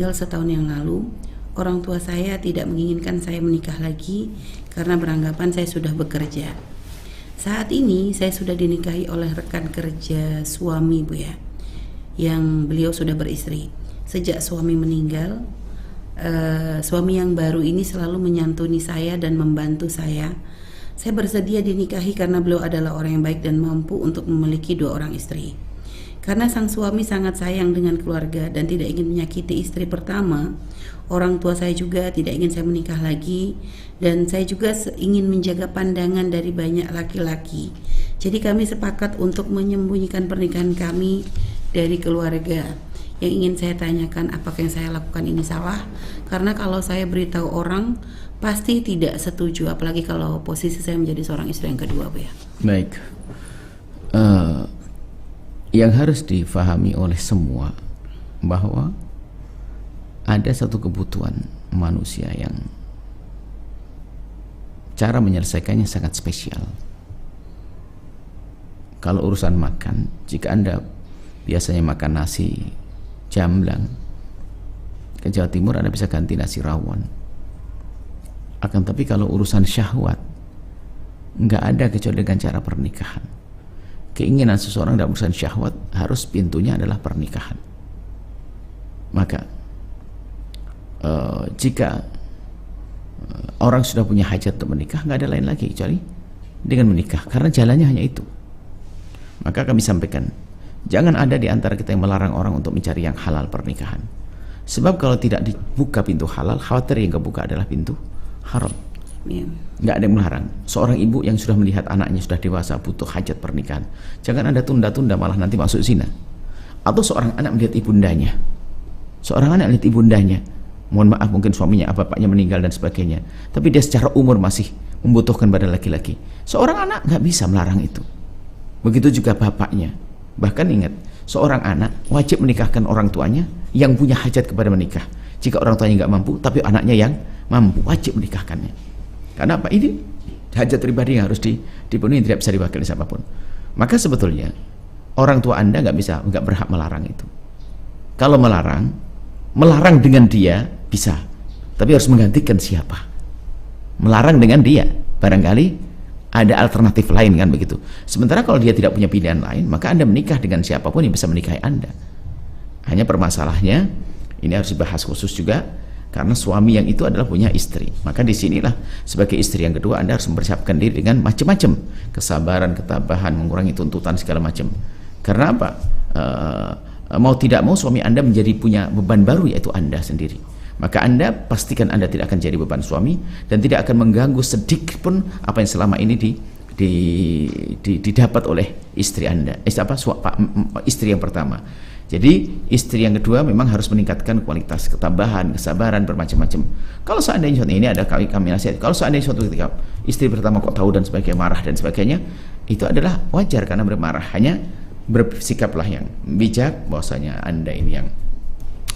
meninggal setahun yang lalu. Orang tua saya tidak menginginkan saya menikah lagi karena beranggapan saya sudah bekerja. Saat ini saya sudah dinikahi oleh rekan kerja suami, Bu ya, yang beliau sudah beristri. Sejak suami meninggal, suami yang baru ini selalu menyantuni saya dan membantu saya. Saya bersedia dinikahi karena beliau adalah orang yang baik dan mampu untuk memiliki 2 orang istri. Karena sang suami sangat sayang dengan keluarga dan tidak ingin menyakiti istri pertama, orang tua saya juga tidak ingin saya menikah lagi, dan saya juga ingin menjaga pandangan dari banyak laki-laki. Jadi kami sepakat untuk menyembunyikan pernikahan kami dari keluarga. Yang ingin saya tanyakan, apakah yang saya lakukan ini salah? Karena kalau saya beritahu orang, pasti tidak setuju, apalagi kalau posisi saya menjadi seorang istri yang kedua, Bu ya. Baik. Yang harus difahami oleh semua bahwa ada satu kebutuhan manusia yang cara menyelesaikannya sangat spesial. Kalau urusan makan, jika Anda biasanya makan nasi jamblang, ke Jawa Timur Anda bisa ganti nasi rawon. Akan tapi kalau urusan syahwat, nggak ada kecuali dengan cara pernikahan. Keinginan seseorang dalam urusan syahwat harus pintunya adalah pernikahan. Maka jika orang sudah punya hajat untuk menikah, nggak ada lain lagi kecuali dengan menikah, karena jalannya hanya itu. Maka kami sampaikan, jangan ada di antara kita yang melarang orang untuk mencari yang halal pernikahan. Sebab kalau tidak dibuka pintu halal, khawatir yang kebuka adalah pintu haram. Nggak ada yang melarang. Seorang ibu yang sudah melihat anaknya sudah dewasa butuh hajat pernikahan, jangan Anda tunda-tunda malah nanti masuk zina. Atau seorang anak melihat ibundanya, mohon maaf mungkin suaminya, bapaknya meninggal dan sebagainya, tapi dia secara umur masih membutuhkan pada laki-laki. Seorang anak nggak bisa melarang itu. Begitu juga bapaknya. Bahkan ingat, seorang anak wajib menikahkan orang tuanya yang punya hajat kepada menikah. Jika orang tuanya nggak mampu, tapi anaknya yang mampu, wajib menikahkannya. Karena apa? Ini hajat pribadi yang harus dipenuhi, tidak bisa diwakili siapapun. Maka sebetulnya orang tua Anda nggak berhak melarang itu. Kalau melarang dengan dia bisa, tapi harus menggantikan siapa? Melarang dengan dia, barangkali ada alternatif lain, kan begitu. Sementara kalau dia tidak punya pilihan lain, maka Anda menikah dengan siapapun yang bisa menikahi Anda. Hanya permasalahannya ini harus dibahas khusus juga, karena suami yang itu adalah punya istri. Maka disinilah sebagai istri yang kedua Anda harus mempersiapkan diri dengan macam-macam kesabaran, ketabahan, mengurangi tuntutan segala macam. Karena apa? Mau tidak mau suami Anda menjadi punya beban baru, yaitu Anda sendiri. Maka Anda pastikan Anda tidak akan jadi beban suami dan tidak akan mengganggu sedikit pun apa yang selama ini didapat oleh istri Anda, istri yang pertama. Jadi istri yang kedua memang harus meningkatkan kualitas ketabahan, kesabaran, bermacam-macam. Kalau seandainya ini ada kami nasihat, kalau seandainya suatu ketika istri pertama kok tahu dan sebagainya, marah dan sebagainya, itu adalah wajar karena bermarah. Hanya bersikaplah yang bijak, bahwasanya Anda ini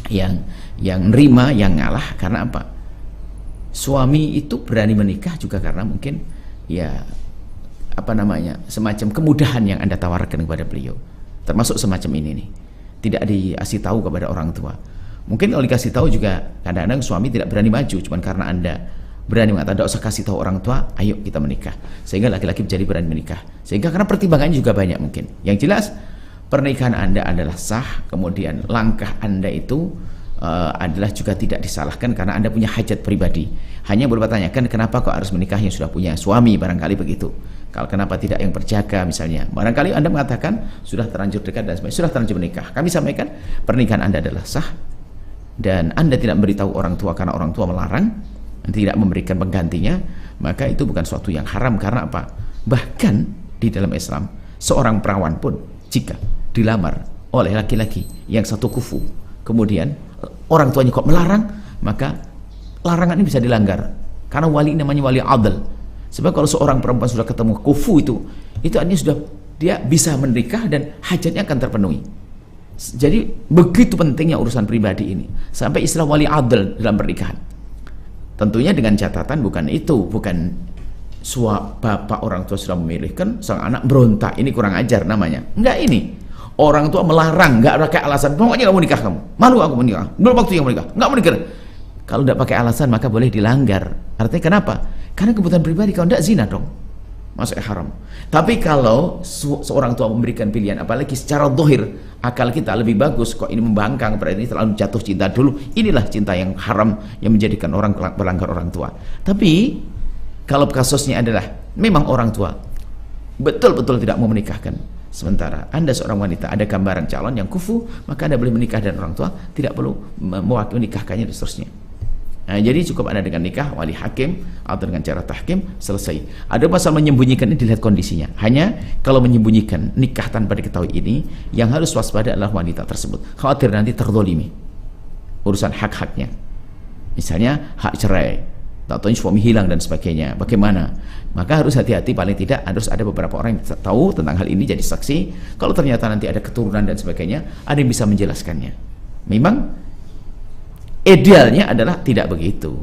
yang nerima, yang ngalah. Karena apa? Suami itu berani menikah juga karena mungkin semacam kemudahan yang Anda tawarkan kepada beliau, termasuk semacam ini nih. Tidak dikasih tahu kepada orang tua. Mungkin kalau dikasih tahu juga kadang-kadang suami tidak berani maju, cuman karena Anda berani mengatakan tidak usah kasih tahu orang tua, ayo kita menikah, sehingga laki-laki menjadi berani menikah. Sehingga karena pertimbangannya juga banyak mungkin. Yang jelas pernikahan Anda adalah sah, kemudian langkah Anda itu adalah juga tidak disalahkan karena Anda punya hajat pribadi. Hanya bertanyakan kenapa kok harus menikah yang sudah punya suami, barangkali begitu. Kalau kenapa tidak yang berjaga misalnya, barangkali Anda mengatakan sudah terlanjur dekat dan sebagainya, sudah terlanjur menikah. Kami sampaikan pernikahan Anda adalah sah dan Anda tidak memberitahu orang tua karena orang tua melarang, tidak memberikan penggantinya, maka itu bukan suatu yang haram. Karena apa? Bahkan di dalam Islam, seorang perawan pun jika dilamar oleh laki-laki yang satu kufu, kemudian orang tuanya kok melarang, maka larangan ini bisa dilanggar karena wali namanya wali adl. Sebab kalau seorang perempuan sudah ketemu kufu itu artinya sudah dia bisa menikah dan hajatnya akan terpenuhi. Jadi begitu pentingnya urusan pribadi ini, sampai istilah wali adl dalam pernikahan. Tentunya dengan catatan bukan bapak orang tua sudah memilihkan sang anak berontak, ini kurang ajar namanya. Enggak, ini orang tua melarang, nggak pakai alasan, pokoknya nggak mau nikah kamu, malu aku menikah, belum waktunya menikah, nggak mau nikah. Kalau tidak pakai alasan maka boleh dilanggar. Artinya kenapa? Karena kebutuhan pribadi. Kalau tidak, zina dong, masuk haram. Tapi kalau seorang tua memberikan pilihan, apalagi secara zahir akal kita lebih bagus, kok ini membangkang, berarti terlalu jatuh cinta dulu, inilah cinta yang haram yang menjadikan orang melanggar orang tua. Tapi kalau kasusnya adalah memang orang tua betul-betul tidak mau menikahkan, sementara Anda seorang wanita ada gambaran calon yang kufu, maka Anda boleh menikah dan orang tua tidak perlu menikahkannya dan seterusnya. Nah, jadi cukup Anda dengan nikah wali hakim atau dengan cara tahkim, selesai. Ada masalah menyembunyikan, ini dilihat kondisinya. Hanya kalau menyembunyikan nikah tanpa diketahui ini, yang harus waspada adalah wanita tersebut, khawatir nanti terzalimi urusan hak-haknya, misalnya hak cerai, atau suami hilang dan sebagainya. Bagaimana? Maka harus hati-hati, paling tidak harus ada beberapa orang yang tahu tentang hal ini jadi saksi. Kalau ternyata nanti ada keturunan dan sebagainya, ada yang bisa menjelaskannya. Memang idealnya adalah tidak begitu.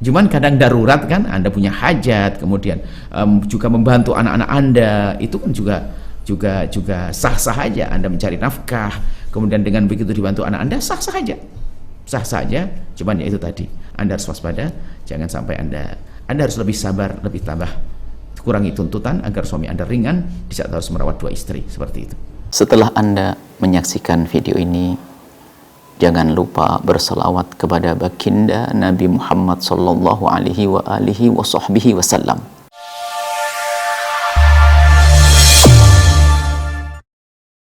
Cuman kadang darurat kan, Anda punya hajat, kemudian juga membantu anak-anak Anda, itu kan juga sah-sah aja. Anda mencari nafkah, kemudian dengan begitu dibantu anak Anda, sah-sah aja. Sah-sah aja, cuman ya itu tadi, Anda harus waspada, jangan sampai Anda harus lebih sabar, lebih tambah kurangi tuntutan agar suami Anda ringan di saat harus merawat 2 istri, seperti itu. Setelah Anda menyaksikan video ini, jangan lupa berselawat kepada baginda Nabi Muhammad sallallahu alaihi wa alihi wa sahbihi wasallam.